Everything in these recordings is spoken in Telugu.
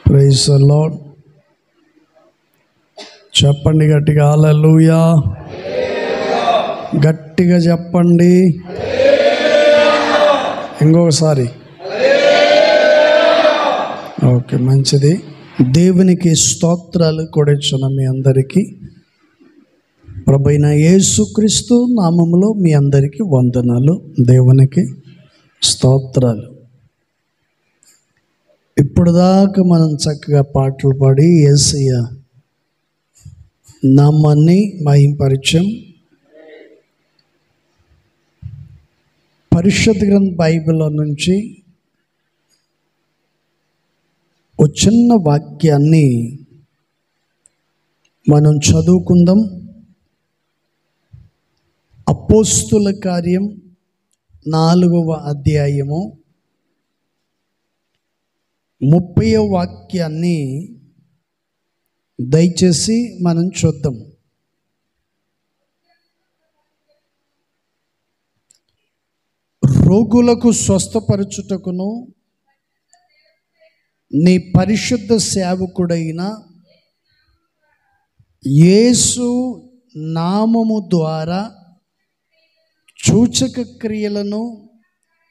Praise the lord. చెప్పండి గట్టిగా హల్లెలూయా. గట్టిగా చెప్పండి. ఇంకొకసారి. ఓకే, మంచిది. దేవునికి స్తోత్రాలు కూడించున్న మీ అందరికీ ప్రభువైన యేసుక్రీస్తు నామములో మీ అందరికీ వందనాలు. దేవునికి స్తోత్రాలు. ఇప్పుడు దాకా మనం చక్కగా పాటలు పాడి యేసయ్య నామాన్ని మహింపరిచాం. పరిశుద్ధ గ్రంథ బైబిల్లో నుంచి ఒక చిన్న వాక్యాన్ని మనం చదువుకుందాం. అపోస్తుల కార్యం 4వ అధ్యాయము 30వ వాక్యాన్ని దయచేసి మనం చూద్దాం. రోగులకు స్వస్థపరచుటకును నీ పరిశుద్ధ సేవకుడైన యేసు నామము ద్వారా సూచక క్రియలను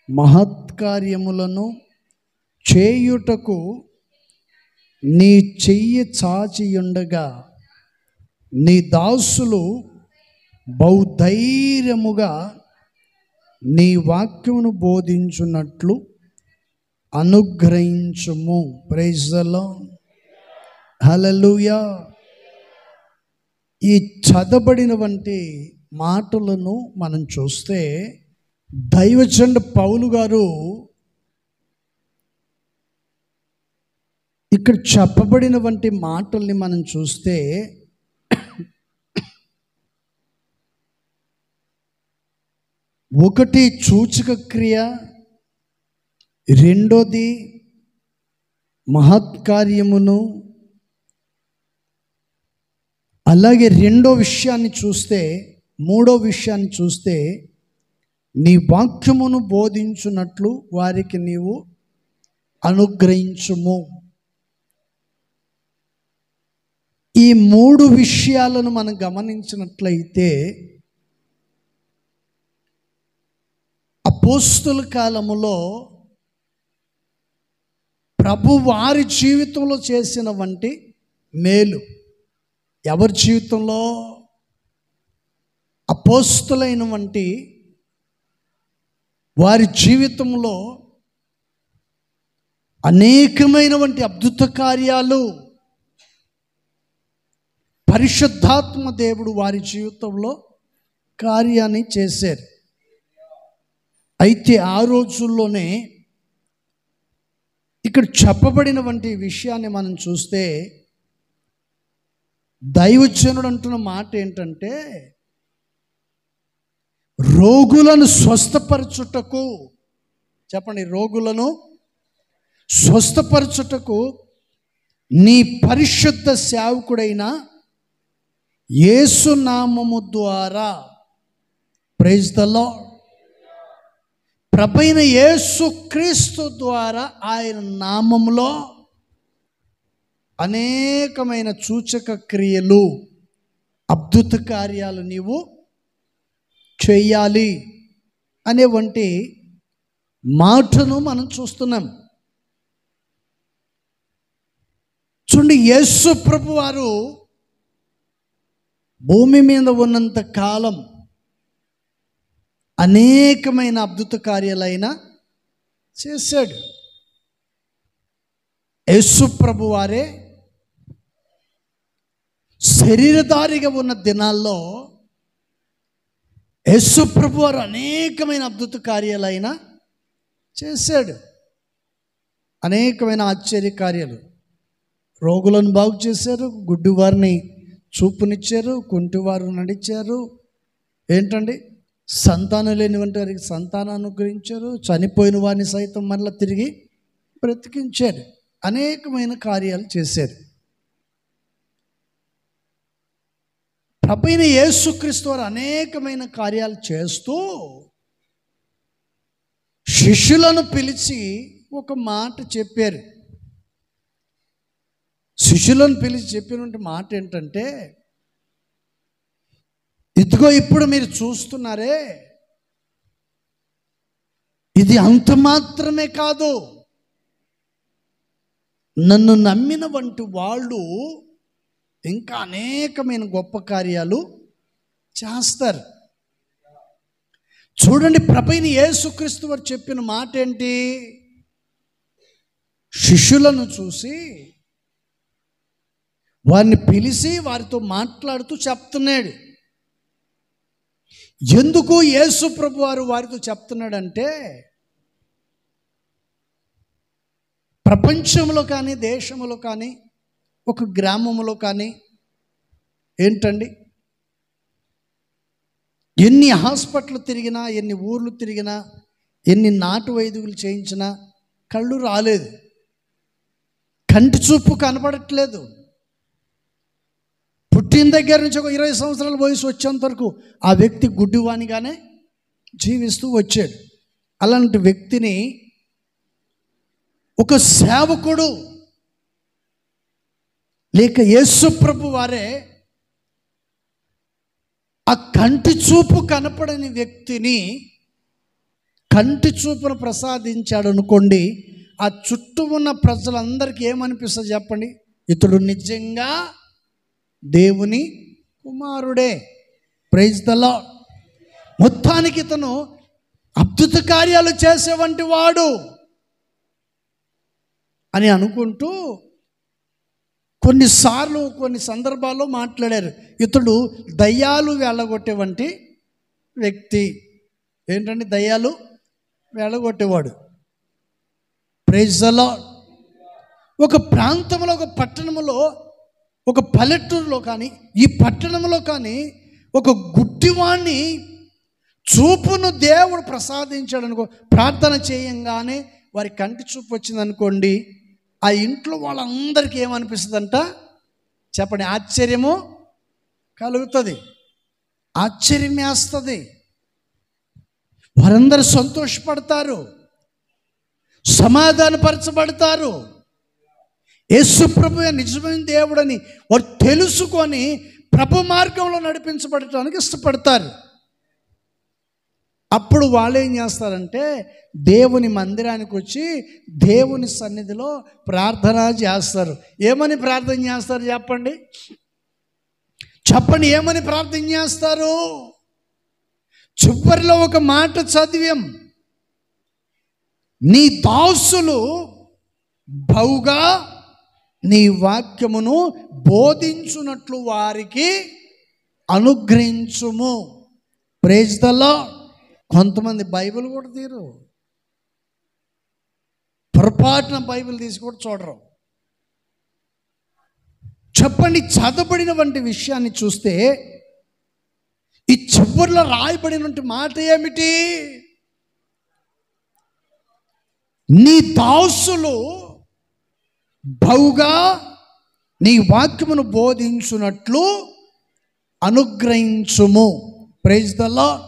మహత్కార్యములను చేయుటకు నీ చెయ్యి చాచియుండగా నీ దాసులు బహుధైర్యముగా నీ వాక్యమును బోధించున్నట్లు అనుగ్రహించుము. Praise the lord. హల్లెలూయా. ఈ చదవబడినటువంటి మాటలను మనం చూస్తే దైవజనుడు పౌలు గారు ఇక్కడ చెప్పబడినటువంటి మాటల్ని మనం చూస్తే ఒకటి సూచక క్రియ, రెండోది మహత్కార్యమును, అలాగే రెండో విషయాన్ని చూస్తే, మూడో విషయాన్ని చూస్తే నీ వాక్యమును బోధించున్నట్లు వారికి నీవు అనుగ్రహించుము. ఈ మూడు విషయాలను మనం గమనించినట్లయితే అపోస్తుల కాలములో ప్రభు వారి జీవితంలో చేసిన వంటి మేలు ఎవరి జీవితంలో? అపోస్తులైన వంటి వారి జీవితంలో అనేకమైనటువంటి అద్భుత కార్యాలు పరిశుద్ధాత్మ దేవుడు వారి జీవితంలో కార్యాన్ని చేశారు. అయితే ఆ రోజుల్లోనే ఇక్కడ చెప్పబడినటువంటి విషయాన్ని మనం చూస్తే దైవజనుడు అంటున్న మాట ఏంటంటే, రోగులను స్వస్థపరచుటకు, చెప్పండి, రోగులను స్వస్థపరచుటకు నీ పరిశుద్ధ సేవకుడైన యేసు నామము ద్వారా, ప్రైజ్ ది లార్డ్, ప్రభువైన యేసు క్రీస్తు ద్వారా ఆయన నామములో అనేకమైన సూచక క్రియలు, అద్భుత కార్యాలు నీవు చేయాలి అనేవంటి మాటను మనం చూస్తున్నాం. చూడండి, యేసు ప్రభు వారు భూమి మీద ఉన్నంత కాలం అనేకమైన అద్భుత కార్యాలైన చేశాడు. యేసు ప్రభు వారే శరీరధారిగా ఉన్న దినాల్లో యేసు ప్రభు వారు అనేకమైన అద్భుత కార్యాలైన చేశాడు. అనేకమైన ఆశ్చర్య కార్యాలు. రోగులను బాగు చేశారు, గుడ్డివారిని చూపునిచ్చారు, కుంటివారు నడిచారు, ఏంటండి సంతానం లేని వారికి సంతానం అనుగ్రహించారు, చనిపోయిన వారిని సైతం మరలా తిరిగి బ్రతికించారు, అనేకమైన కార్యాలు చేశారు. ప్రభువైన యేసుక్రీస్తు వారు అనేకమైన కార్యాలు చేస్తూ శిష్యులను పిలిచి ఒక మాట చెప్పారు. శిష్యులను పిలిచి చెప్పినటువంటి మాట ఏంటంటే, ఇదిగో ఇప్పుడు మీరు చూస్తున్నారే, ఇది అంత మాత్రమే కాదు, నన్ను నమ్మిన వంటి వాళ్ళు ఇంకా అనేకమైన గొప్ప కార్యాలు చేస్తారు. చూడండి, ప్రభువైన యేసుక్రీస్తు వారు చెప్పిన మాట ఏంటి? శిష్యులను చూసి వారిని పిలిచి వారితో మాట్లాడుతూ చెప్తున్నాడు. ఎందుకు యేసు ప్రభు వారు వారితో చెప్తున్నాడంటే, ప్రపంచంలో కానీ దేశంలో కానీ ఒక గ్రామంలో కానీ ఏంటండి, ఎన్ని హాస్పిటల్ తిరిగినా, ఎన్ని ఊర్లు తిరిగినా, ఎన్ని నాటు వైద్యులు చేయించినా కళ్ళు రాలేదు, కంటి చూపు కనపడట్లేదు. పుట్టిన దగ్గర నుంచి ఒక 20 సంవత్సరాల వయసు వచ్చేంత వరకు ఆ వ్యక్తి గుడ్డివానిగానే జీవిస్తూ వచ్చాడు. అలాంటి వ్యక్తిని ఒక సేవకుడు లేక యేసు ప్రభు వారే ఆ కంటి చూపు కనపడని వ్యక్తిని కంటి చూపును ప్రసాదించాడు అనుకోండి, ఆ చుట్టూ ఉన్న ప్రజలందరికీ ఏమనిపిస్తుంది చెప్పండి? ఇతడు నిజంగా దేవుని కుమారుడే. Praise the lord. మొత్తానికి ఇతను అద్భుత కార్యాలు చేసేవంటి వాడు అని అనుకుంటూ కొన్నిసార్లు కొన్ని సందర్భాల్లో మాట్లాడారు, ఇతడు దయ్యాలు వెళ్ళగొట్టేవంటి వ్యక్తి. ఏంటంటే దయ్యాలు వెళ్ళగొట్టేవాడు. Praise the lord. ఒక ప్రాంతంలో, ఒక పట్టణంలో, ఒక పల్లెటూరులో కానీ ఈ పట్టణంలో కానీ ఒక గుడ్డివాణ్ణి చూపును దేవుడు ప్రసాదించాడు అనుకో, ప్రార్థన చేయంగానే వారి కంటి చూపు వచ్చిందనుకోండి, ఆ ఇంట్లో వాళ్ళందరికీ ఏమనిపిస్తుందంట చెప్పండి? ఆశ్చర్యము కలుగుతుంది, ఆశ్చర్యం వేస్తుంది, వారందరూ సంతోషపడతారు, సమాధానపరచబడతారు. యేసు ప్రభువే నిజమైన దేవుడని వారు తెలుసుకొని ప్రభు మార్గంలో నడిపించబడటానికి ఇష్టపడతారు. అప్పుడు వాళ్ళు ఏం చేస్తారంటే దేవుని మందిరానికి వచ్చి దేవుని సన్నిధిలో ప్రార్థన చేస్తారు. ఏమని ప్రార్థన చేస్తారు చెప్పండి? చెప్పండి, ఏమని ప్రార్థన చేస్తారు? చివరిలో ఒక మాట చదివాం, నీ దాసులు బహుగా నీ వాక్యమును బోధించున్నట్లు వారికి అనుగ్రహించుము. Praise the lord. కొంతమంది బైబిల్ కూడా తీరు, పొరపాటున బైబిల్ తీసి కూడా చూడరు. చెప్పండి, చదవబడిన వంటి విషయాన్ని చూస్తే ఈ చివరిలో రాయబడినటువంటి మాట ఏమిటి? నీ దాసులు బహుగా నీ వాక్యమును బోధించున్నట్లు అనుగ్రహించుము. Praise the lord.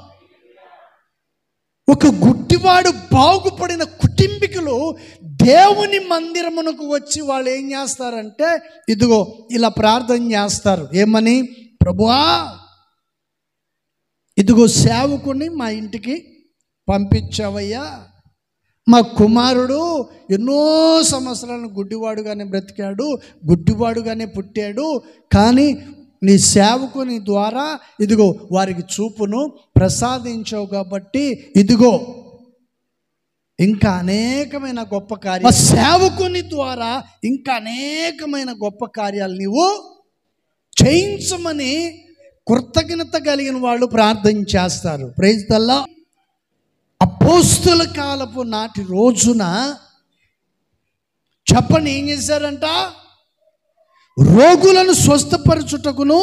ఒక గుడ్డివాడు బాగుపడిన కుటుంబీకులు దేవుని మందిరమునకు వచ్చి వాళ్ళు ఏం చేస్తారంటే ఇదిగో ఇలా ప్రార్థన చేస్తారు. ఏమని? ప్రభువా, ఇదిగో సేవకుని మా ఇంటికి పంపించావయ్యా, మా కుమారుడు ఎన్నో సంవత్సరాలను గుడ్డివాడుగానే బ్రతికాడు, గుడ్డివాడుగానే పుట్టాడు, కానీ నీ సేవకుని ద్వారా ఇదిగో వారికి చూపును ప్రసాదించావు కాబట్టి ఇదిగో ఇంకా అనేకమైన గొప్ప కార్యాలు, సేవకుని ద్వారా ఇంకా అనేకమైన గొప్ప కార్యాలు నీవు చేయించమని కృతజ్ఞత కలిగిన వాళ్ళు ప్రార్థన చేస్తారు. Praise the lord. అపోస్తుల కాలపు నాటి రోజున చెప్పండి ఏం చేశారంట? రోగులను స్వస్థపరచుటకును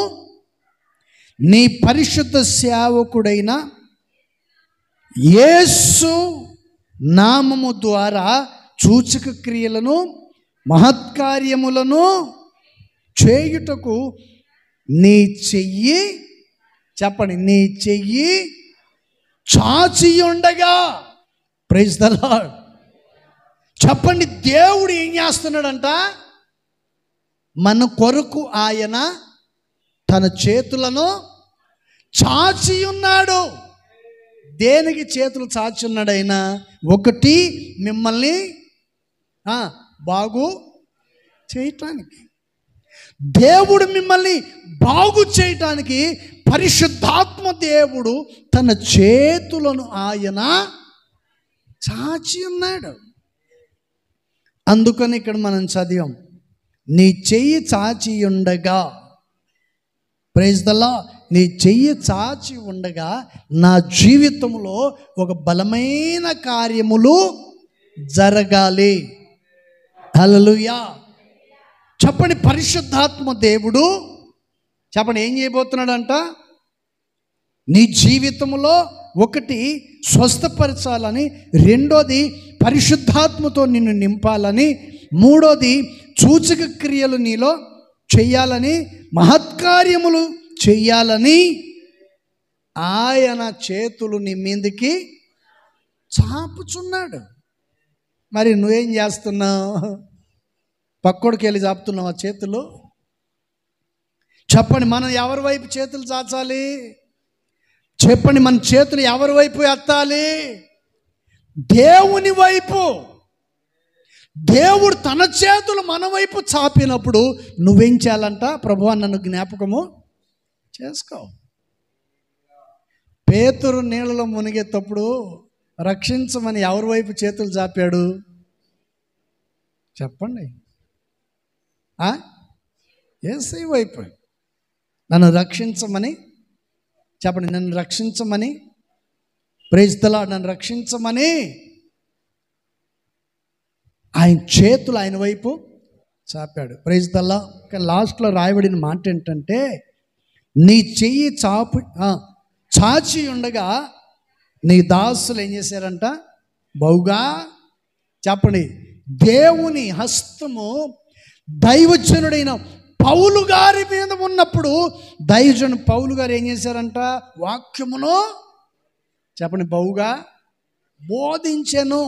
నీ పరిశుద్ధ సేవకుడైన యేసు నామము ద్వారా సూచక క్రియలను మహత్కార్యములను చేయుటకు నీ చెయ్యి, చెప్పండి, నీ చెయ్యి చాచి ఉండగా. Praise the lord. చెప్పండి, దేవుడు ఏం చేస్తున్నాడంట? మన కొరకు ఆయన తన చేతులను చాచి ఉన్నాడు. దేనికి చేతులు చాచి ఉన్నాడు ఆయన? ఒకటి, మిమ్మల్ని బాగు చేయటానికి. దేవుడు మిమ్మల్ని బాగు చేయటానికి పరిశుద్ధాత్మ దేవుడు తన చేతులను ఆయన చాచి ఉన్నాడు. అందుకని ఇక్కడ మనం చదివాం, నీ చెయ్యి చాచి ఉండగా, ప్రైజ్ ద లార్డ్, నీ చెయ్యి చాచి ఉండగా నా జీవితంలో ఒక బలమైన కార్యములు జరగాలి. హల్లెలూయా చెప్పండి. పరిశుద్ధాత్మ దేవుడు చెప్పండి ఏం చేయబోతున్నాడంట? నీ జీవితంలో ఒకటి స్వస్థపరచాలని, రెండోది పరిశుద్ధాత్మతో నిన్ను నింపాలని, మూడోది సూచక క్రియలు నీలో చెయ్యాలని, మహత్కార్యములు చెయ్యాలని ఆయన చేతులు నీ మీదకి చాపుచున్నాడు. మరి నువ్వేం చేస్తున్నావు? పక్కోడికి వెళ్ళి చాపుతున్నావు ఆ చేతులు? చెప్పండి, మనం ఎవరి వైపు చేతులు చాచాలి? చెప్పండి, మన చేతులు ఎవరి వైపు ఎత్తాలి? దేవుని వైపు. దేవుడు తన చేతులు మన వైపు చాపినప్పుడు నువ్వేం చేయాలంట? ప్రభువా నన్ను జ్ఞాపకము చేసుకో. పేతురు నీళ్ళలో మునిగేటప్పుడు రక్షించమని ఎవరి వైపు చేతులు చాపాడు? చెప్పండి. యేసయ్య వైపు. నన్ను రక్షించమని చెప్పండి, నన్ను రక్షించమని, ప్రైజ్ ది లార్డ్, నన్ను రక్షించమని ఆయన చేతులు ఆయన వైపు చాపాడు. Praise the lord. కానీ లాస్ట్లో రాయబడిన మాట ఏంటంటే, నీ చెయ్యి చాచి ఉండగా నీ దాసులు ఏం చేశారంట? బహుగా చెప్పండి, దేవుని హస్తము దైవజనుడైన పౌలు గారి మీద ఉన్నప్పుడు దైవజను పౌలు గారు ఏం చేశారంట? వాక్యమును చెప్పండి బహుగా బోధించెను.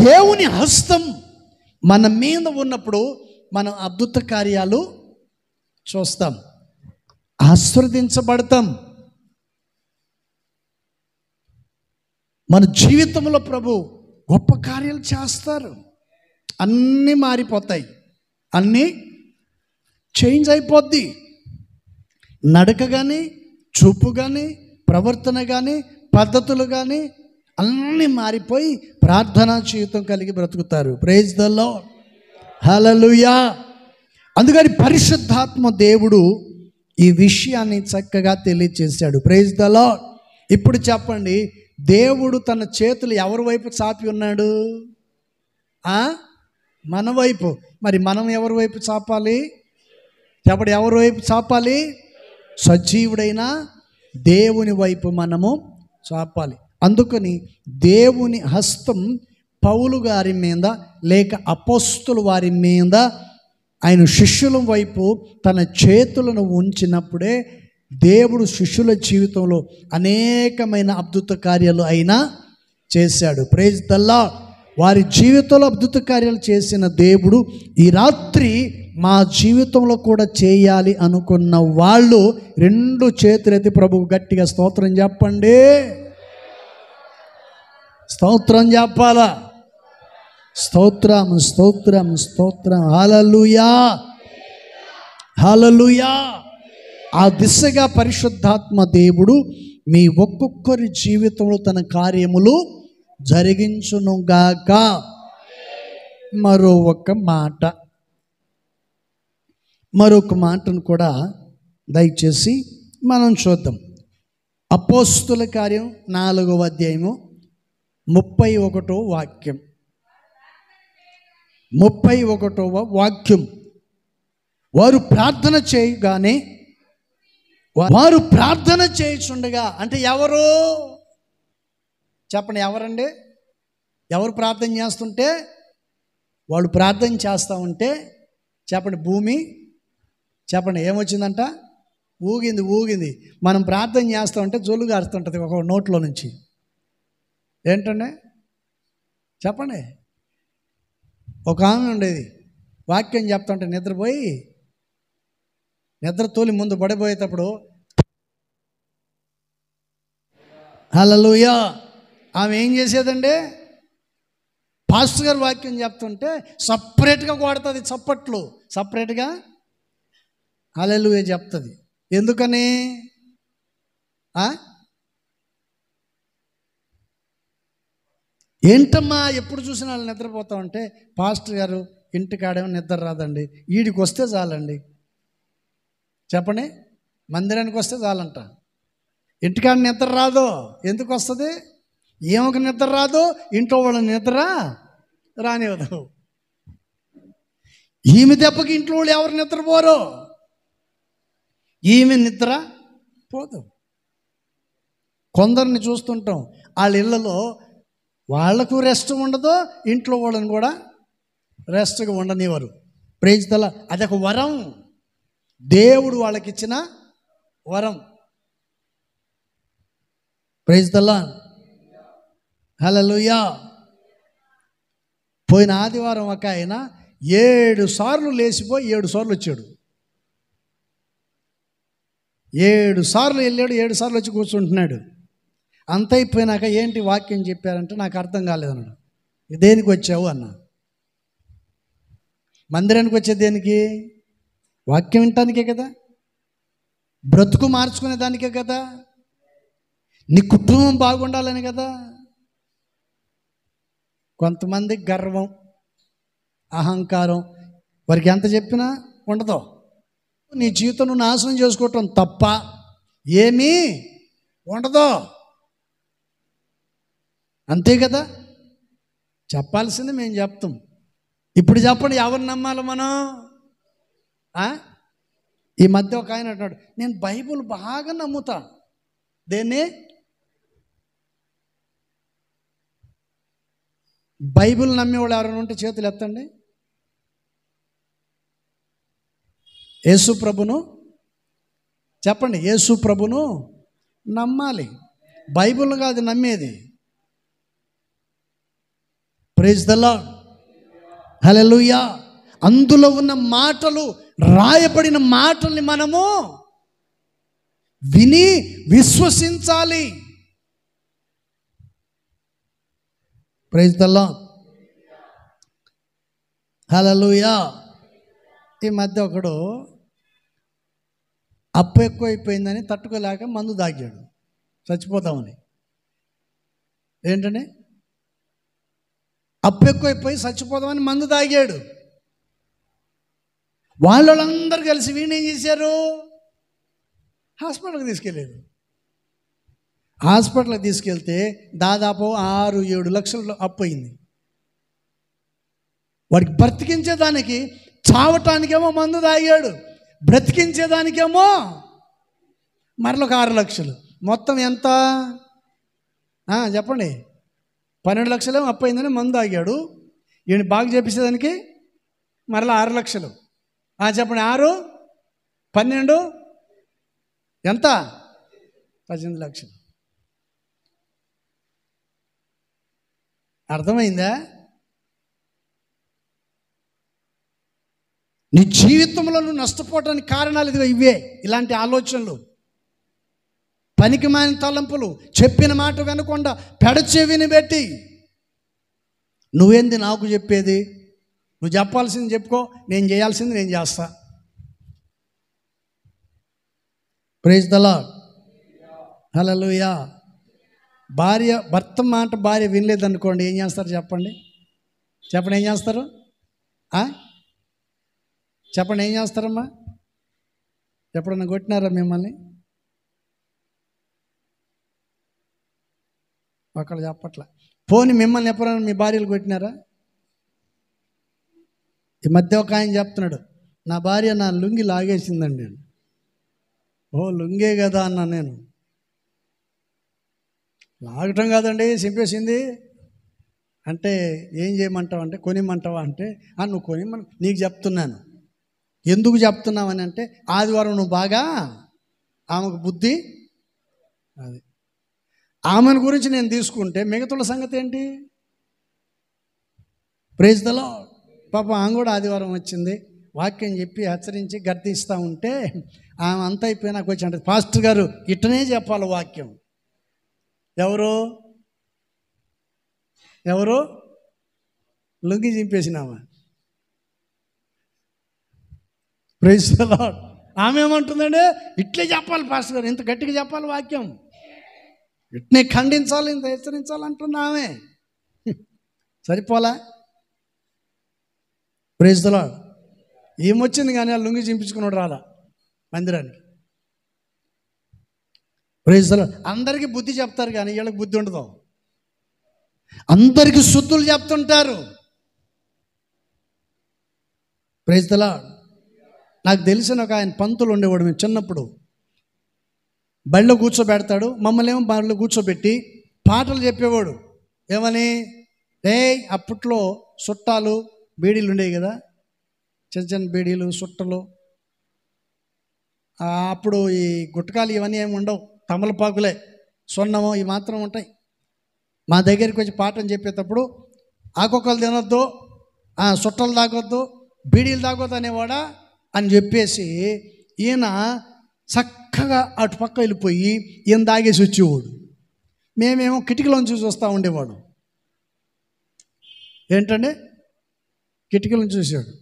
దేవుని హస్తం మన మీద ఉన్నప్పుడు మనం అద్భుత కార్యాలు చూస్తాం, ఆశీర్వదించబడతాం. మన జీవితంలో ప్రభు గొప్ప కార్యాలు చేస్తారు. అన్నీ మారిపోతాయి, అన్నీ చేంజ్ అయిపోద్ది. నడక కానీ, చూపు కానీ, ప్రవర్తన కానీ, పద్ధతులు కానీ అన్నీ మారిపోయి ప్రార్థనా జీవితం కలిగి బ్రతుకుతారు. Praise the lord. హల్లెలూయా. అందుకని పరిశుద్ధాత్మ దేవుడు ఈ విషయాన్ని చక్కగా తెలియచేశాడు. Praise the lord. ఇప్పుడు చెప్పండి, దేవుడు తన చేతులు ఎవరి వైపు చాపి ఉన్నాడు? మన వైపు. మరి మనం ఎవరి వైపు చాపాలి? చెప్పండి, ఎవరి వైపు చాపాలి? సజీవుడైన దేవుని వైపు మనము చాపాలి. అందుకని దేవుని హస్తం పౌలు గారి మీద లేక అపోస్తుల వారి మీద ఆయన శిష్యుల వైపు తన చేతులను ఉంచినప్పుడే దేవుడు శిష్యుల జీవితంలో అనేకమైన అద్భుత కార్యాలు అయినా చేశాడు. Praise the lord. వారి జీవితంలో అద్భుత కార్యాలు చేసిన దేవుడు ఈ రాత్రి మా జీవితంలో కూడా చేయాలి అనుకున్న వాళ్ళు రెండు చేతులెత్తి ప్రభువు గట్టిగా స్తోత్రం చెప్పండి. స్తోత్రం చెప్పాలా? స్తోత్రం, స్తోత్రం, స్తోత్రం. హల్లెలూయా, హల్లెలూయా. ఆ దిశగా పరిశుద్ధాత్మ దేవుడు మీ ఒక్కొక్కరి జీవితంలో తన కార్యములు జరిగించునుగాక. మరొక మాటను కూడా దయచేసి మనం చూద్దాం. అపోస్తుల కార్యం 4వ అధ్యాయము 31వ వాక్యం. 31వ వాక్యం. వారు ప్రార్థన చేయగానే, వారు ప్రార్థన చేయుచుండగా, అంటే ఎవరు చెప్పండి, ఎవరండి? ఎవరు ప్రార్థన చేస్తుంటే? వాళ్ళు ప్రార్థన చేస్తూ ఉంటే చెప్పండి, భూమి చెప్పండి ఏమొచ్చిందంట? ఊగింది. మనం ప్రార్థన చేస్తూ ఉంటే జొల్లు గారుతుంటుంది ఒక నోట్లో నుంచి. ఏంటండి చెప్పండి? ఒక ఆమె ఉండేది, వాక్యం చెప్తుంటే నిద్రపోయి, నిద్ర తోలి ముందు పడిపోయేటప్పుడు హల్లెలూయా ఆమె ఏం చేసేదండి, పాస్టర్ గారు వాక్యం చెప్తుంటే సపరేట్గా కొడుతుంది, చప్పట్లు సపరేట్గా హల్లెలూయా చెప్తుంది. ఎందుకని? ఏంటమ్మా ఎప్పుడు చూసినా వాళ్ళు నిద్రపోతా ఉంటే, పాస్టర్ గారు ఇంటికాడేమో నిద్ర రాదండి, ఈడికి వస్తే చాలండి. చెప్పండి, మందిరానికి వస్తే చాలంట. ఇంటికాడ నిద్ర రాదు. ఎందుకు వస్తుంది? ఏమొక నిద్ర రాదు, ఇంట్లో వాళ్ళ నిద్ర రానివ్వదు. ఈమె దెబ్బకి ఇంట్లో వాళ్ళు ఎవరు నిద్రపోరు, ఈమె నిద్ర పోదు. కొందరిని చూస్తుంటాం, వాళ్ళ ఇళ్ళలో వాళ్లకు రెస్ట్ ఉండదు, ఇంట్లో వాళ్ళని కూడా రెస్ట్గా ఉండనివ్వరు. Praise the lord. అదొక వరం, దేవుడు వాళ్ళకి ఇచ్చిన వరం. Praise the lord. హల్లెలూయా. పోయిన ఆదివారం ఒక ఆయన 7 సార్లు లేచిపోయి 7 సార్లు వచ్చాడు. 7 సార్లు వెళ్ళాడు, 7 సార్లు వచ్చి కూర్చుంటున్నాడు. అంత అయిపోయినాక ఏంటి వాక్యం చెప్పారంటే నాకు అర్థం కాలేదన్నాడు. దేనికి వచ్చావు అన్నా. మందిరానికి వచ్చేది దేనికి? వాక్యం వినటానికే కదా, బ్రతుకు మార్చుకునే దానికే కదా, నీ కుటుంబం బాగుండాలని కదా. కొంతమంది గర్వం, అహంకారం, వారికి ఎంత చెప్పినా ఉండదు. నీ జీవితం నువ్వు నాశనం చేసుకోవటం తప్ప ఏమీ ఉండదు. అంతే కదా, చెప్పాల్సింది మేము చెప్తాం. ఇప్పుడు చెప్పండి, ఎవరిని నమ్మాలి మనం? ఈ మధ్య ఒక ఆయన అంటాడు, నేను బైబుల్ బాగా నమ్ముతా. దేన్ని? బైబిల్ నమ్మేవాళ్ళు ఎవరైనా ఉంటే చేతులు ఎత్తండి. యేసు ప్రభును చెప్పండి, యేసు ప్రభును నమ్మాలి, బైబిల్ కాదు నమ్మేది. Praise the lord. హల్లెలూయా. అందులో ఉన్న మాటలు, రాయబడిన మాటల్ని మనము విని విశ్వసించాలి. Praise the lord. హల్లెలూయా. ఈ మధ్య ఒకడు అప్పు ఎక్కువైపోయిందని తట్టుకోలేక మందు తాగాడు, చచ్చిపోతామని. ఏంటండి? అప్పు ఎక్కువైపోయి చచ్చిపోదామని మందు తాగాడు. వాళ్ళందరూ కలిసి వీడిని ఏం చేశారు? హాస్పిటల్కి తీసుకెళ్ళారు. హాస్పిటల్కి తీసుకెళ్తే దాదాపు 6-7 లక్షలు అప్పు అయింది. వాడికి బ్రతికించేదానికి, చావటానికేమో మందు తాగాడు, బ్రతికించేదానికేమో మరొక 6 లక్షలు. మొత్తం ఎంత చెప్పండి? 12 లక్షలు అప్పు అయిందని మందు తాగాడు. ఈయన బాగు చేపించేదానికి మరలా 6 లక్షలు. చెప్పండి, 6, 12 ఎంత? 18 లక్షలు. అర్థమైందా? నీ జీవితంలో నువ్వు నష్టపోవడానికి కారణాలు ఇదిగో ఇవే. ఇలాంటి ఆలోచనలు, పనికిమాలిన తలంపులు, చెప్పిన మాట వినకుండా పెడచెవిని పెట్టి, నువ్వేంది నాకు చెప్పేది, నువ్వు చెప్పాల్సింది చెప్పుకో, నేను చేయాల్సింది నేను చేస్తా. Praise the lord. హల్లెలూయా. భర్త మాట భార్య వినలేదనుకోండి, ఏం చేస్తారు చెప్పండి? చెప్పండి, ఏం చేస్తారు? చెప్పండి, ఏం చేస్తారమ్మా? ఎప్పుడన్నా కొట్టినారా మిమ్మల్ని? ఒకళ్ళు చెప్పట్లా. పోనీ మిమ్మల్ని ఎప్పుడైనా మీ భార్యలు కొట్టినారా? ఈ మధ్య ఒక ఆయన చెప్తున్నాడు, నా భార్య నా లుంగి లాగేసిందండి. ఓ లుంగే కదా అన్నా నేను. లాగటం కాదండి, చింపేసింది. అంటే ఏం చేయమంటావు అంటే, కొనిమంటావా అంటే, నువ్వు కొనిమని నీకు చెప్తున్నాను. ఎందుకు చెప్తున్నావని అంటే, ఆదివారం నువ్వు బాగా ఆమెకు బుద్ధి, అది ఆమెను గురించి నేను తీసుకుంటే మిగతా సంగతి ఏంటి? Praise the lord. పాపం ఆమె కూడా ఆదివారం వచ్చింది, వాక్యం చెప్పి హెచ్చరించి గర్దిస్తూ ఉంటే ఆమె అంతా అయిపోయినాక వచ్చి అంటే, పాస్టర్ గారు ఇట్టనే చెప్పాలి వాక్యం. ఎవరు లుంగి చింపేసినామా? Praise the lord. ఆమె ఏమంటుందంటే, ఇట్లే చెప్పాలి పాస్టర్ గారు, ఇంత గట్టిగా చెప్పాలి వాక్యం, ఇట్నే ఖండించాలి, ఇంత హెచ్చరించాలి అంటున్నా ఆమె. సరిపోలా? Praise the lord. ఏమొచ్చింది కానీ ఆ లుంగి చింపించుకున్నాడు రాలా మందిరానికి. Praise the lord. అందరికీ బుద్ధి చెప్తారు కానీ వీళ్ళకి బుద్ధి ఉండదు. అందరికీ శుద్ధులు చెప్తుంటారు. Praise the lord. నాకు తెలిసిన ఒక ఆయన పంతులు ఉండేవాడు. మేము చిన్నప్పుడు బళ్ళో కూర్చోబెడతాడు, మమ్మల్ని ఏమో బళ్ళో కూర్చోబెట్టి పాటలు చెప్పేవాడు. ఏమని? అప్పట్లో సుట్టాలు బీడీలు ఉండేవి కదా, చిన్న చిన్న బీడీలు సుట్టలు. అప్పుడు ఈ గుట్టకాలు ఇవన్నీ ఏమి ఉండవు, తమలపాకులే, సొన్నము ఇవి మాత్రం ఉంటాయి. మా దగ్గరికి వచ్చి పాఠం చెప్పేటప్పుడు ఆకొక్కలు తినొద్దు, సుట్టలు తాగొద్దు, బీడీలు తాగొద్దు అనేవాడా అని చెప్పేసి ఈయన చక్కగా అటు పక్క వెళ్ళిపోయి ఈయన తాగేసి వచ్చేవాడు. మేమేమో కిటికీలోంచి చూసి వస్తూ ఉండేవాడు. ఏంటంటే కిటికీలను చూసాడు.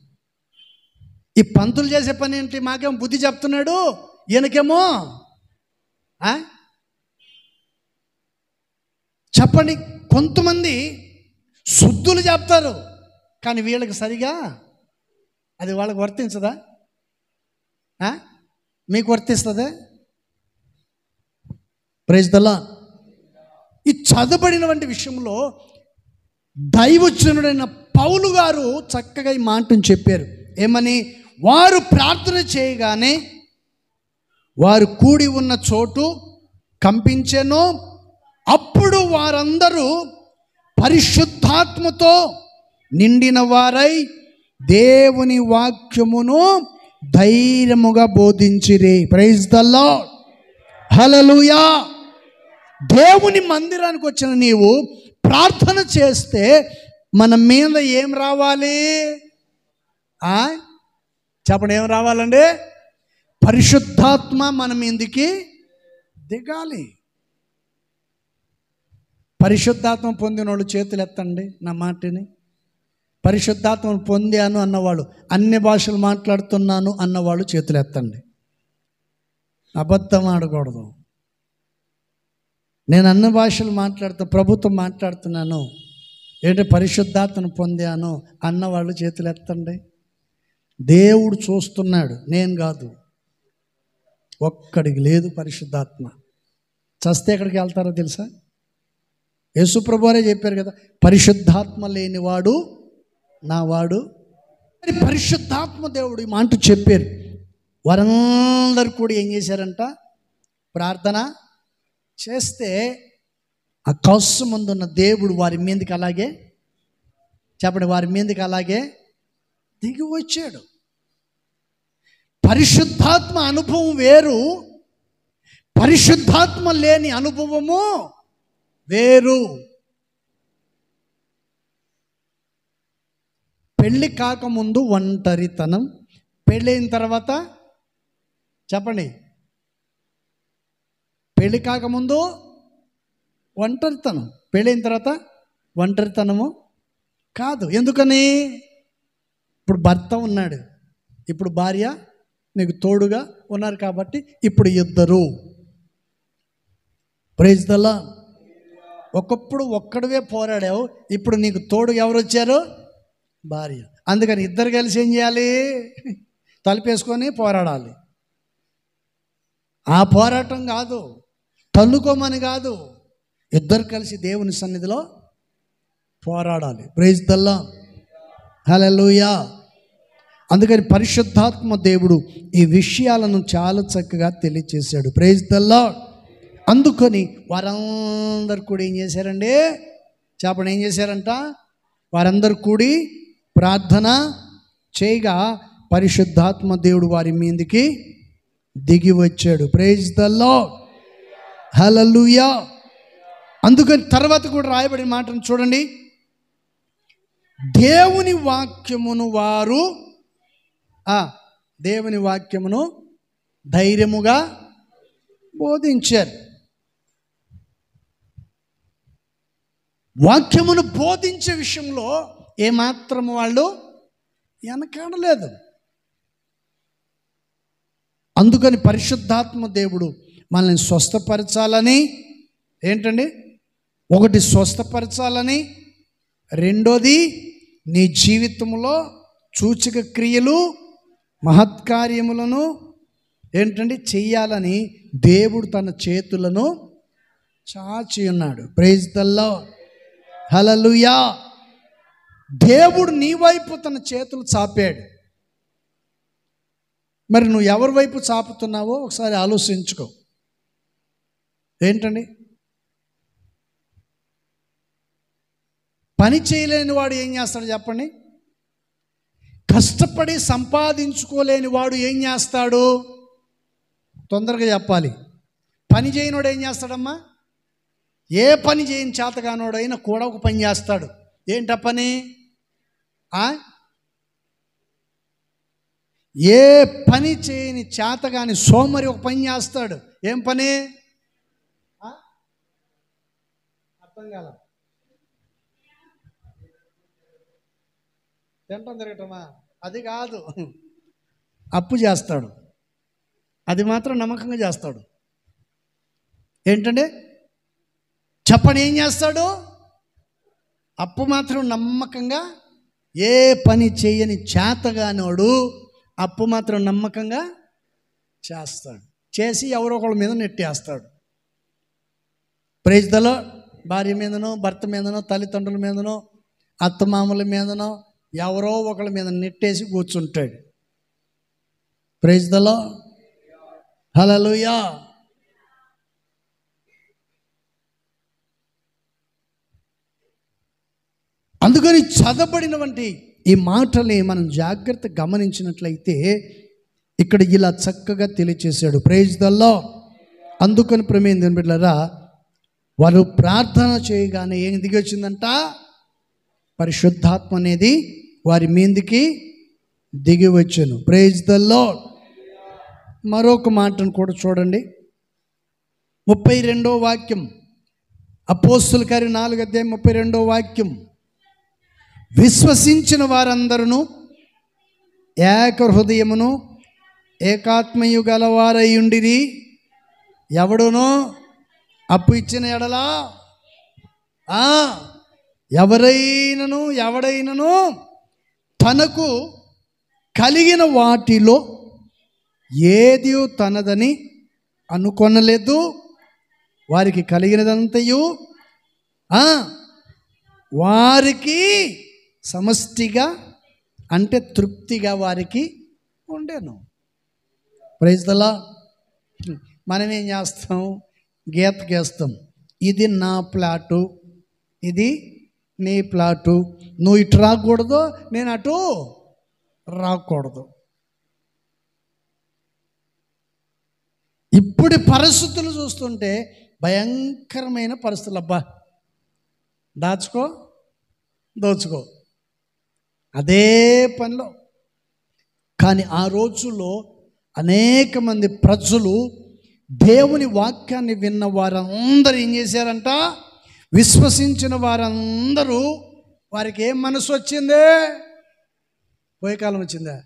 ఈ పంతులు చేసే పని ఏంటి? మాకేమో బుద్ధి చెప్తున్నాడు, ఈయనకేమో చెప్పండి. కొంతమంది శుద్ధులు చెప్తారు కానీ వీళ్ళకి సరిగా అది వాళ్ళకి వర్తించదా? మీకు వర్తిస్తుందా? Praise the lord. ఈ చదవబడినటువంటి విషయంలో దైవజనుడైన పౌలు గారు చక్కగా ఈ మాటను చెప్పారు. ఏమని? వారు ప్రార్థన చేయగానే వారు కూడి ఉన్న చోటు కంపించెను. అప్పుడు వారందరూ పరిశుద్ధాత్మతో నిండిన వారై దేవుని వాక్యమును ధైర్యముగా బోధించిరి. Praise the lord. హల్లెలూయా. దేవుని మందిరానికి వచ్చిన నీవు ప్రార్థన చేస్తే మన మీద ఏం రావాలి? చెప్పండి, ఏం రావాలండి? పరిశుద్ధాత్మ మన మీదకి దిగాలి. పరిశుద్ధాత్మ పొందిన వాళ్ళు చేతులు ఎత్తండి నా మాటని. పరిశుద్ధాత్మను పొందాను అన్నవాళ్ళు, అన్ని భాషలు మాట్లాడుతున్నాను అన్నవాళ్ళు చేతులు ఎత్తండి. అబద్ధం ఆడకూడదు. నేను అన్ని భాషలు ప్రభుత్వం మాట్లాడుతున్నాను, ఏంటంటే పరిశుద్ధాత్మను పొందాను అన్నవాళ్ళు చేతులు ఎత్తండి. దేవుడు చూస్తున్నాడు, నేను కాదు. ఒక్కడికి లేదు పరిశుద్ధాత్మ. చస్తే ఎక్కడికి వెళ్తారో తెలుసా? యేసుప్రభు వారే చెప్పారు కదా, పరిశుద్ధాత్మ లేనివాడు నావాడు. మరి పరిశుద్ధాత్మ దేవుడు ఈ మాట చెప్పారు. వారందరూ కూడా ఏం చేశారంట? ప్రార్థన చేస్తే ఆకాశం ముందున్న దేవుడు వారి మీదకి అలాగే, చెప్పండి, వారి మీదకి అలాగే దిగి వచ్చాడు. పరిశుద్ధాత్మ అనుభవం వేరు, పరిశుద్ధాత్మ లేని అనుభవము వేరు. పెళ్ళి కాకముందు ఒంటరితనం, పెళ్ళైన తర్వాత చెప్పండి, పెళ్ళి కాకముందు ఒంటరితనం, పెళ్ళైన తర్వాత ఒంటరితనము కాదు. ఎందుకని? ఇప్పుడు భర్త ఉన్నాడు, ఇప్పుడు భార్య నీకు తోడుగా ఉన్నారు కాబట్టి ఇప్పుడు ఇద్దరు. Praise the lord. ఒకప్పుడు ఒక్కడివే పోరాడావు, ఇప్పుడు నీకు తోడు ఎవరు వచ్చారు? భార్య. అందుకని ఇద్దరు కలిసి ఏం చేయాలి? తలుపేసుకొని పోరాడాలి. ఆ పోరాటం కాదు, తన్నుకోమని కాదు, ఇద్దరు కలిసి దేవుని సన్నిధిలో పోరాడాలి. Praise the lord. హల్లెలూయా. అందుకని పరిశుద్ధాత్మ దేవుడు ఈ విషయాలను చాలా చక్కగా తెలియచేశాడు. Praise the lord. అందుకని వారందరూ కూడా ఏం చేశారండి? చెప్పండి, ఏం చేశారంట? వారందరూ కూడి ప్రార్థన చేయగా పరిశుద్ధాత్మ దేవుడు వారి మీదకి దిగి వచ్చాడు. Praise the lord. హల్లెలూయా. అందుకని తర్వాత కూడా రాయబడిన మాటను చూడండి. దేవుని వాక్యమును వారు దేవుని వాక్యమును ధైర్యముగా బోధించారు. వాక్యమును బోధించే విషయంలో ఏమాత్రము వాళ్ళు వెనకాడలేదు. అందుకని పరిశుద్ధాత్మ దేవుడు మనల్ని స్వస్థపరచాలని, ఏంటండి, ఒకటి స్వస్థపరచాలని, రెండోది నీ జీవితంలో సూచక క్రియలు మహత్కార్యములను ఏంటండి చెయ్యాలని దేవుడు తన చేతులను చాచి ఉన్నాడు. ప్రైజ్ ది లార్డ్, హల్లెలూయా. దేవుడు నీ వైపు తన చేతులు చాపాడు. మరి నువ్వు ఎవరి వైపు చాపుతున్నావో ఒకసారి ఆలోచించుకో. ఏంటండి, పని చేయలేని వాడు ఏం చేస్తాడు చెప్పండి? కష్టపడి సంపాదించుకోలేని వాడు ఏం చేస్తాడు? తొందరగా చెప్పాలి. పని చేయనోడు ఏం చేస్తాడమ్మా? ఏ పని చేయని చేతగానోడైనా కూడా ఒక పని చేస్తాడు. ఏంట పని? ఏ పని చేయని చేతగాని సోమరి ఒక పని చేస్తాడు. ఏం పని? అర్థం కాల. తింటాం తిరగటమా? అది కాదు. అప్పు చేస్తాడు. అది మాత్రం నమ్మకంగా చేస్తాడు. ఏంటంటే చెప్పండి, ఏం చేస్తాడు? అప్పు మాత్రం నమ్మకంగా, ఏ పని చేయని చేతగానోడు అప్పు మాత్రం నమ్మకంగా చేస్తాడు. చేసి ఎవరో ఒకళ్ళ మీద నెట్టేస్తాడు. Praise the lord. భార్య మీదనో, భర్త మీదనో, తల్లిదండ్రుల మీదనో, అత్తమామల మీదనో ఎవరో ఒకళ్ళ మీద నెట్టేసి కూర్చుంటాడు. Praise the lord, hallelujah. అందుకని చదవబడినటువంటి ఈ మాటల్ని మనం జాగ్రత్త గమనించినట్లయితే ఇక్కడ ఇలా చక్కగా తెలియచేశాడు. Praise the lord. అందుకని ప్రేమైన బిడ్డలారా, వారు ప్రార్థన చేయగానే ఏం దిగి వచ్చిందంట? పరిశుద్ధాత్మ అనేది వారి మీదికి దిగి వచ్చాను. Praise the Lord. మరొక మాటను కూడా చూడండి, 32వ వాక్యం, అపోస్తలుల కార్యం 4:32వ వాక్యం. విశ్వసించిన వారందరూ ఏక హృదయమును ఏకాత్మయు గలవారయుండిరి. ఎవడునో అప్పు ఇచ్చిన ఎడలా ఎవడైనను తనకు కలిగిన వాటిలో ఏది తనదని అనుకొనలేదు. వారికి కలిగినదంతయు వారికి సమష్టిగా, అంటే తృప్తిగా వారికి ఉండేను. Praise the Lord. మనం ఏం చేస్తాం? గీతకేస్తాం. ఇది నా ప్లాటు, ఇది నీ ప్లాటు, నువ్వు ఇటు రాకూడదు, నేను అటు రాకూడదు. ఇప్పుడు పరిస్థితులు చూస్తుంటే భయంకరమైన పరిస్థితులు. అబ్బా, దాచుకో దోచుకో, అదే పనిలో. కానీ ఆ రోజుల్లో అనేక మంది ప్రజలు దేవుని వాక్యాన్ని విన్న వారందరూ ఏం చేశారంట? విశ్వసించిన వారందరూ, వారికి ఏం మనసు వచ్చిందే? పోయే కాలం వచ్చిందా?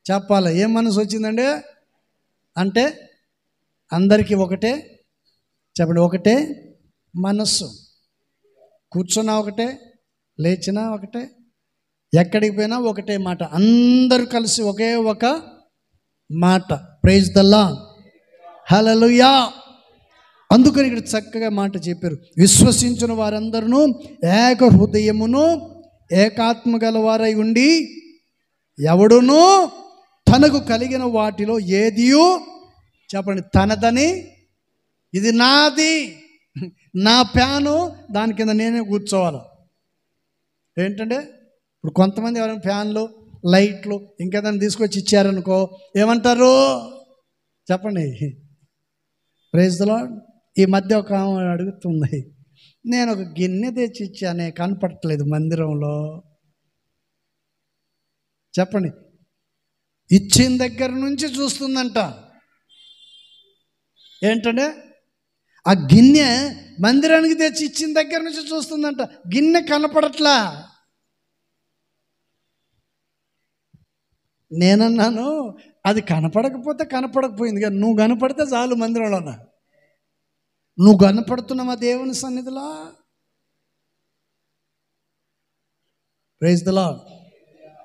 చెప్పాలి, ఏం మనసు వచ్చిందండి? అంటే అందరికీ ఒకటే, చెప్పండి, ఒకటే మనస్సు. కూర్చున్నా ఒకటే, లేచినా ఒకటే, ఎక్కడికి పోయినా ఒకటే మాట, అందరూ కలిసి ఒకే ఒక మాట. Praise the lord, hallelujah. అందుకని ఇక్కడ చక్కగా మాట చెప్పారు. విశ్వసించిన వారందరూ ఏక హృదయమును ఏకాత్మ గలవారై ఉండి, ఎవడునూ తనకు కలిగిన వాటిలో ఏదియో, చెప్పండి, తనదని, ఇది నాది, నా ప్యాను, దాని కింద నేనే కూర్చోవాలి. ఏంటంటే ఇప్పుడు కొంతమంది ఎవరైనా ఫ్యాన్లు, లైట్లు ఇంకేదైనా తీసుకొచ్చి ఇచ్చారనుకో, ఏమంటారు చెప్పండి? Praise the lord. ఈ మధ్య ఒక ఆమె అడుగుతుంది, నేను ఒక గిన్నె తెచ్చి ఇచ్చానే, కనపడట్లేదు మందిరంలో, చెప్పండి. ఇచ్చిన దగ్గర నుంచి చూస్తుందంట. ఏంటంటే ఆ గిన్నె మందిరానికి తెచ్చి ఇచ్చిన దగ్గర నుంచి చూస్తుందంట. గిన్నె కనపడట్లా. నేనన్నాను, అది కనపడకపోతే కనపడకపోయింది కానీ నువ్వు కనపడితే చాలు. మందిరంలోన నువ్వు కనపడుతున్నావా దేవుని సన్నిధిలో? Praise the lord.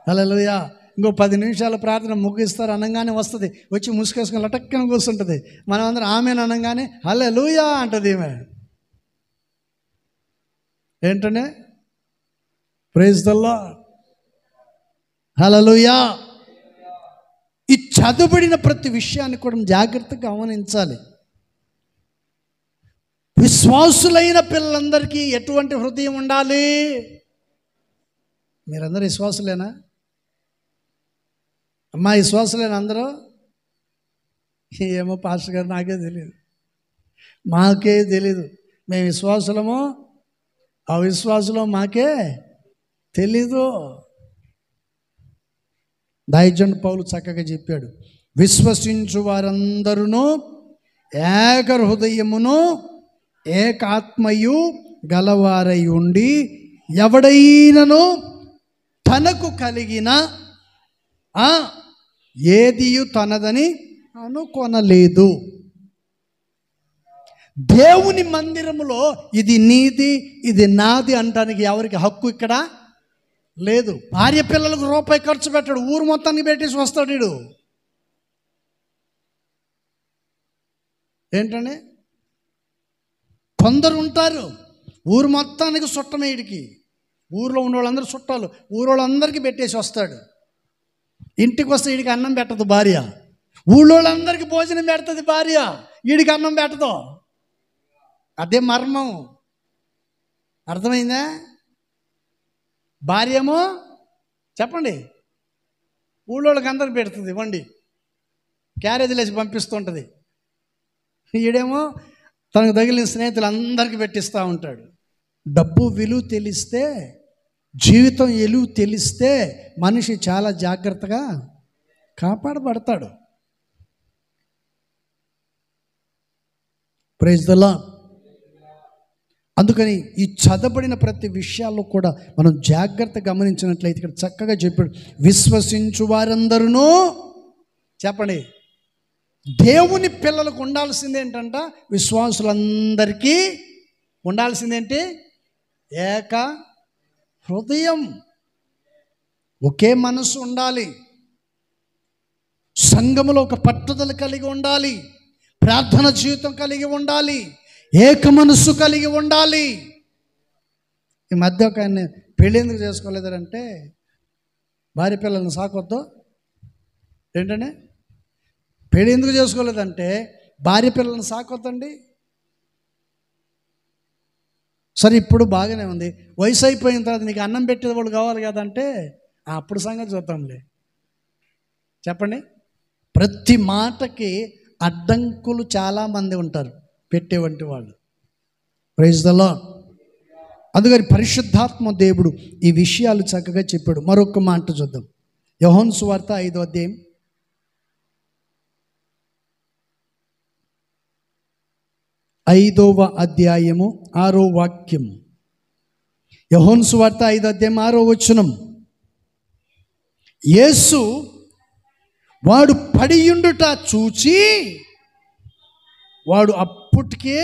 హల్లెలూయా. ఇంకో 10 నిమిషాల ప్రార్థన ముగిస్తారు అనగానే వస్తుంది, వచ్చి ముసుకేసుకొని లటక్కన కూర్చుంటుంది. మనం అందరం ఆమెను అనగానే హల్లెలూయా అంటుంది ఈమె. ఏంటనే ప్రైజ్ ది లార్డ్. హల్లెలూయా. ఈ చదువుబడిన ప్రతి విషయాన్ని కూడా జాగ్రత్తగా గమనించాలి. విశ్వాసులైన పిల్లలందరికీ ఎటువంటి హృదయం ఉండాలి? మీరందరూ విశ్వాసులేనా అమ్మా? విశ్వాసులేనా అందరూ? ఏమో పాస్టర్ గారు, నాకే తెలియదు, మాకే తెలీదు. మేము విశ్వాసులమో అవిశ్వాసులో మాకే తెలీదు. దైవజనుడు పౌలు చక్కగా చెప్పాడు, విశ్వసించు వారందరూ ఏక హృదయమును ఏకాత్మయు గలవారై ఉండి ఎవడైనను తనకు కలిగిన ఏదియు తనదని అనుకొనలేదు. దేవుని మందిరములో ఇది నీది ఇది నాది అంటానికి ఎవరికి హక్కు ఇక్కడ లేదు. భార్య పిల్లలకు రూపాయి ఖర్చు పెట్టాడు, ఊరు మొత్తానికి పెట్టేసి వస్తాడు వీడు. ఏంటండి, కొందరు ఉంటారు ఊరు మొత్తానికి చుట్టమే. వీడికి ఊరిలో ఉన్న వాళ్ళందరూ చుట్టాలు, ఊరు వాళ్ళందరికీ పెట్టేసి వస్తాడు. ఇంటికి వస్తే వీడికి అన్నం పెట్టదు భార్య, ఊళ్ళో వాళ్ళందరికీ భోజనం పెడుతుంది భార్య, వీడికి అన్నం పెట్టదు. అదే మర్మం. అర్థమైందా? భార్య ఏమో చెప్పండి ఊళ్ళోళ్ళకి అందరికి పెడుతుంది వండి, క్యారేజీలు వేసి పంపిస్తుంటుంది. ఈడేమో తనకు తగిలిన స్నేహితులందరికీ పెట్టిస్తూ ఉంటాడు. డబ్బు విలువ తెలిస్తే, జీవితం విలువ తెలిస్తే మనిషి చాలా జాగ్రత్తగా కాపాడబడతాడు. Praise the lord. అందుకని ఈ చదవబడిన ప్రతి విషయాల్లో కూడా మనం జాగ్రత్త గమనించినట్లయితే ఇక్కడ చక్కగా చెప్పాడు, విశ్వసించు వారందరూ చెప్పండి. దేవుని పిల్లలకు ఉండాల్సింది ఏంటంట? విశ్వాసులందరికీ ఉండాల్సిందేంటి? ఏక హృదయం, ఒకే మనసు ఉండాలి. సంఘములో ఒక పట్టుదల కలిగి ఉండాలి, ప్రార్థన జీవితం కలిగి ఉండాలి, ఏక మనస్సు కలిగి ఉండాలి. ఈ మధ్య ఒక ఆయన పెళ్ళి ఎందుకు చేసుకోలేదంటే, భార్య పిల్లల్ని సాకొద్దు. ఏంటంటే పెళ్ళి ఎందుకు చేసుకోలేదంటే, భార్య పిల్లల్ని సాకొద్దండి. సరే ఇప్పుడు బాగానే ఉంది, వయసు అయిపోయిన తర్వాత నీకు అన్నం పెట్టేది వాళ్ళు కావాలి కదంటే అప్పుడు సంగతి చూద్దాంలే. చెప్పండి. ప్రతి మాటకి అడ్డంకులు చాలామంది ఉంటారు, పెట్టేవంటి వాళ్ళు. Praise the lord. అందుకని పరిశుద్ధాత్మ దేవుడు ఈ విషయాలు చక్కగా చెప్పాడు. మరొక మాట చూద్దాం. యోహాను సువార్త 5వ అధ్యాయం 5వ అధ్యాయము 6వ వాక్యం. యోహాను సువార్త 5వ అధ్యాయం 6వ వచనం. యేసు వాడు పడియుండుట చూచి, వాడు అప్పటికే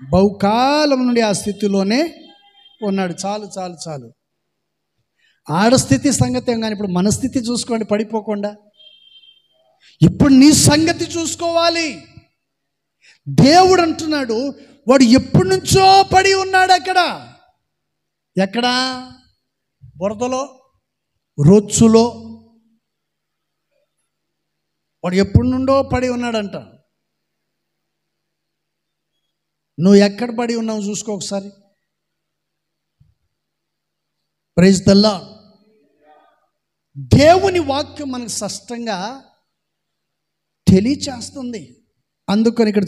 బహుకాలం నుండి ఆ స్థితిలోనే ఉన్నాడు. చాలు చాలు చాలు. ఆడస్థితి సంగతి ఏం కానీ ఇప్పుడు మన స్థితి చూసుకోండి, పడిపోకుండా. ఇప్పుడు నీ సంగతి చూసుకోవాలి. దేవుడు అంటున్నాడు, వాడు ఎప్పటి నుంచో పడి ఉన్నాడు. అక్కడ ఎక్కడా? బురదలో, రొచ్చులో. వాడు ఎప్పటి నుండో పడి ఉన్నాడంట. నువ్వు ఎక్కడ పడి ఉన్నావు చూసుకో ఒకసారి. Praise the Lord. దేవుని వాక్యం మనకు స్పష్టంగా తెలియచేస్తుంది. అందుకని ఇక్కడ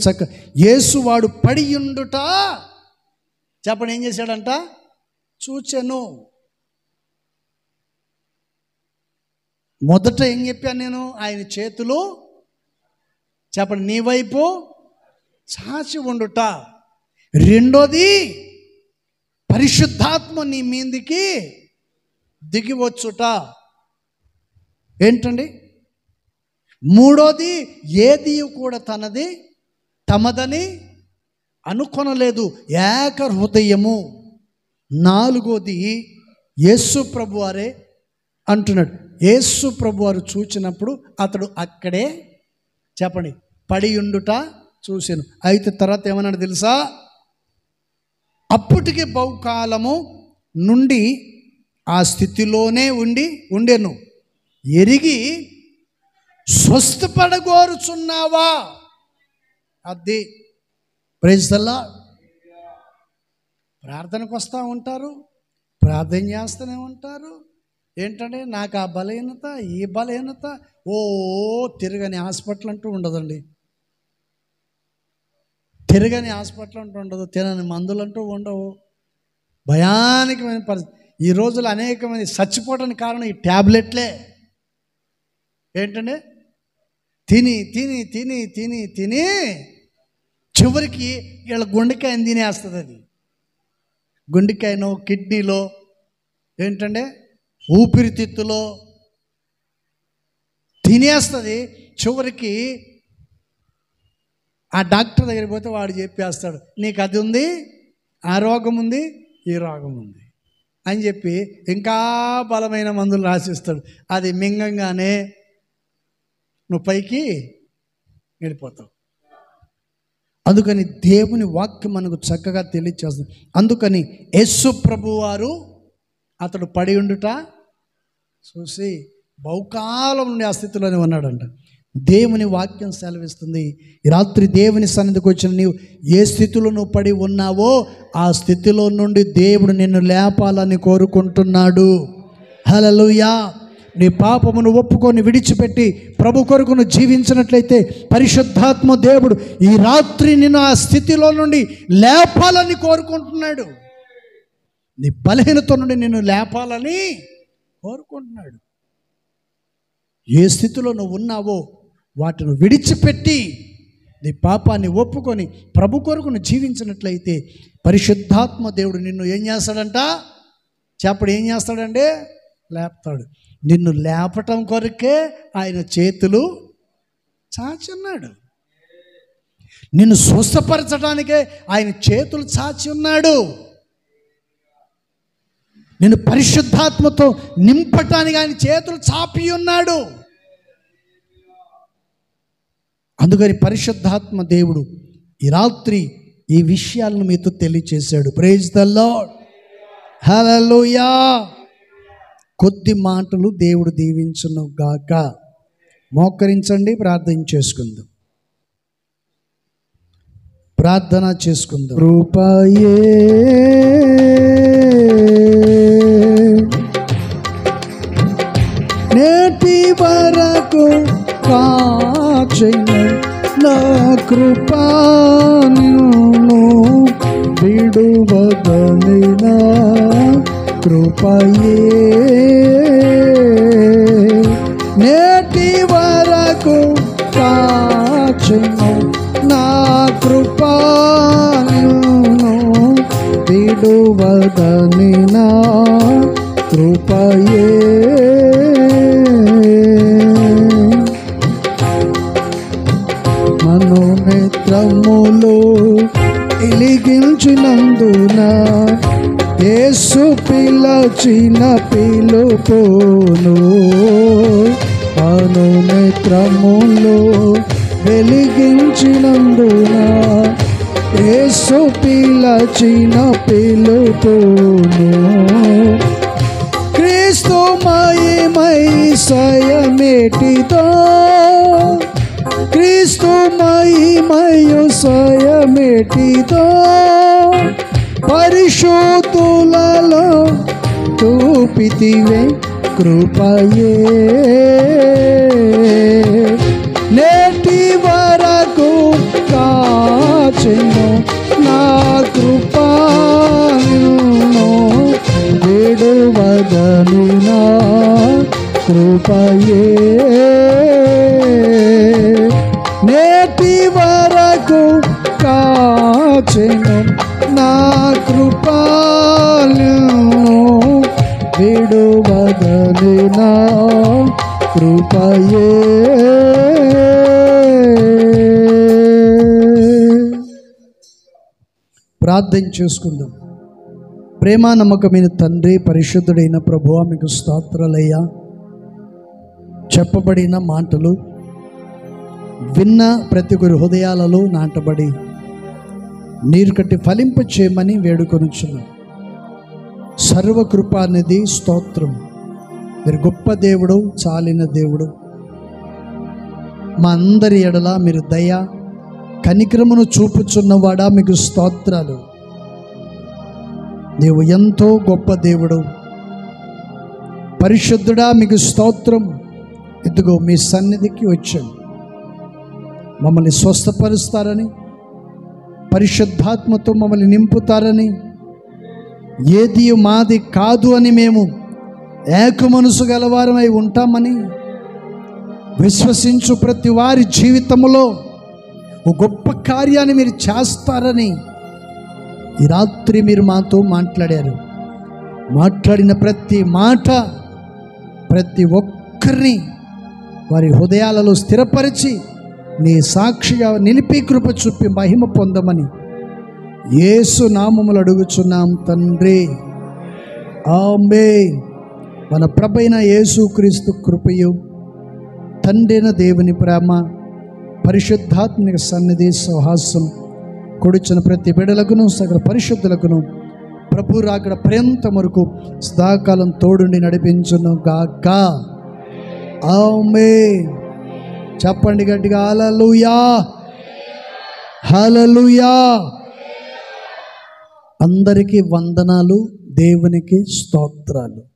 యేసు వాడు పడి ఉండుట చెప్పండి ఏం చేశాడంట? చూచెను. మొదట ఏం చెప్పాను నేను? ఆయన చేతులు చెప్పండి, నీ వైపు చాచి ఉండుట. రెండోది, పరిశుద్ధాత్మ నీ మీదికి దిగి వచ్చుట. ఏంటండి? మూడోది, ఏది కూడా తమదని అనుకొనలేదు, ఏక హృదయము. నాలుగోది, యేసు ప్రభువారే అంటున్నాడు. యేసు ప్రభువారు చూచినప్పుడు అతడు అక్కడే చెప్పండి పడి ఉండుట చూశాను. అయితే తర్వాత ఏమన్నాడు తెలుసా? అప్పటికి బహుకాలము నుండి ఆ స్థితిలోనే ఉండెను. ఎరిగి స్వస్థపడగోరుచున్నావా? అది ప్రైజ్ ది లార్డ్. ప్రార్థనకు వస్తూ ఉంటారు, ప్రార్థన చేస్తూనే ఉంటారు. ఏంటంటే నాకు ఆ బలహీనత, ఈ బలహీనత, తిరగని హాస్పిటల్ అంటూ ఉండదండి. తిరగని హాస్పిటల్ అంటూ ఉండదు, తినని మందులు అంటూ ఉండవు. భయానకమైన పరిస్థితి. ఈ రోజులు అనేక మంది చచ్చిపోవడానికి కారణం ఈ ట్యాబ్లెట్లే. ఏంటంటే తిని తిని తిని తిని తిని చివరికి వీళ్ళ గుండెకాయని తినేస్తుంది. అది గుండెకాయనో, కిడ్నీలో, ఏంటంటే ఊపిరితిత్తులో తినేస్తుంది. చివరికి ఆ డాక్టర్ దగ్గరికి పోతే వాడు చెప్పేస్తాడు, నీకు అది ఉంది, ఆ రోగం ఉంది, ఈ రోగం ఉంది అని చెప్పి ఇంకా బలమైన మందులు రాసిస్తాడు. అది మింగంగానే నువ్వు పైకి వెళ్ళిపోతావు. అందుకని దేవుని వాక్యం మనకు చక్కగా తెలియచేస్తుంది. అందుకని యేసు ప్రభువారు అతడు పడి ఉండుట చూసి బహుకాలం నుండి ఆ స్థితిలోనే ఉన్నాడంట. దేవుని వాక్యం సెలవిస్తుంది. ఈ రాత్రి దేవుని సన్నిధికి వచ్చిన నీవు ఏ స్థితిలో నువ్వు పడి ఉన్నావో ఆ స్థితిలో నుండి దేవుడు నిన్ను లేపాలని కోరుకుంటున్నాడు. హల్లెలూయా. నీ పాపమును ఒప్పుకొని విడిచిపెట్టి ప్రభు కొరకును జీవించినట్లయితే పరిశుద్ధాత్మ దేవుడు ఈ రాత్రి నిన్ను ఆ స్థితిలో నుండి లేపాలని కోరుకుంటున్నాడు. నీ బలహీనత నుండి నిన్ను లేపాలని కోరుకుంటున్నాడు. ఏ స్థితిలో నువ్వు ఉన్నావో వాటిని విడిచిపెట్టి నీ పాపాన్ని ఒప్పుకొని ప్రభు కొరకును జీవించినట్లయితే పరిశుద్ధాత్మ దేవుడు నిన్ను ఏం చేస్తాడంట? చెప్పడు, ఏం చేస్తాడంటే లేపుతాడు. నిన్ను లేపటం కొరకే ఆయన చేతులు చాచున్నాడు. నిన్ను స్వస్థపరచడానికే ఆయన చేతులు చాచి ఉన్నాడు. నిన్ను పరిశుద్ధాత్మతో నింపటానికి ఆయన చేతులు చాపి ఉన్నాడు. అందుకని పరిశుద్ధాత్మ దేవుడు ఈ రాత్రి ఈ విషయాలను మీతో తెలియచేశాడు. Praise the lord. హల్లెలూయా. కొద్ది మాటలు దేవుడు దీవించును గాక. మోకరించండి, ప్రార్థన చేసుకుందాం. ప్రార్థన చేసుకుందాం. కృపయే నేటి వరకు కాచెను నా కృపను విడువదని నా కృపయే నేటి వరకు కాచెను నా కృపను విడువదని నా కృపయే మనోనేత్రములు వెలిగించినందున యేసు పిలచిన పిలుపును మనోనేత్రములు వెలిగించినందున యేసు పిలచిన పిలుపును క్రీస్తు మహిమై సయమేటితో క్రీస్తు మహిమయు సయమేటితో పరిశుద్ధులలో చూపితివే కృపయే నేటి వరకు కాచెను నా కృపను విడువదని నా కృపయే నేటి వరకు కాచెను నా కృపను విడువదని నా కృపయే. ప్రార్థన చేసుకుందాం. ప్రేమ నమ్మకమైన తండ్రి, పరిశుద్ధుడైన ప్రభువా, మీకు స్తోత్రాలయ్యా. చెప్పబడిన మాటలు విన్న ప్రతి ఒక్కరి హృదయాలలో నాటబడి నీరు కట్టి ఫలింప చేయమని వేడుకొనుచున్నాం. సర్వకృపానిధి స్తోత్రం. మీరు గొప్ప దేవుడు, చాలిన దేవుడు. మా అందరి ఎడల మీరు దయ కనికరమును చూపుచున్నవాడా, మీకు స్తోత్రాలు. నీవు ఎంతో గొప్ప దేవుడు, పరిశుద్ధుడా, మీకు స్తోత్రం. ఇదిగో మీ సన్నిధికి వచ్చాను. మమ్మల్ని స్వస్థపరుస్తారని, పరిశుద్ధాత్మతో మమ్మల్ని నింపుతారని, ఏది మాది కాదు అని మేము ఏక మనసు గలవారమై ఉంటామని విశ్వసించు ప్రతి వారి జీవితంలో ఒక గొప్ప కార్యాన్ని మీరు చేస్తారని ఈ రాత్రి మీరు మాతో మాట్లాడారు. మాట్లాడిన ప్రతి మాట ప్రతి ఒక్కరిని వారి హృదయాలలో స్థిరపరిచి నీ సాక్షిగా నిలిపి కృప చూపి మహిమ పొందమని యేసు నామములు అడుగుచున్నాం తండ్రి, ఆమేన్. మన ప్రభువైన యేసుక్రీస్తు కృపయు, తండ్రైన దేవుని ప్రేమ, పరిశుద్ధాత్మక సన్నిధి సహవాసం కొడుచున్న ప్రతి బిడ్డలకును సకల పరిశుద్ధులకును ప్రభు రాకడ పర్యంతం వరకు సదాకాలం తోడుండి నడిపించును గాక. ఆమేన్. చెప్పండి గట్టిగా, హల్లెలూయా, హల్లెలూయా. అందరికీ వందనాలు, దేవునికి స్తోత్రాలు.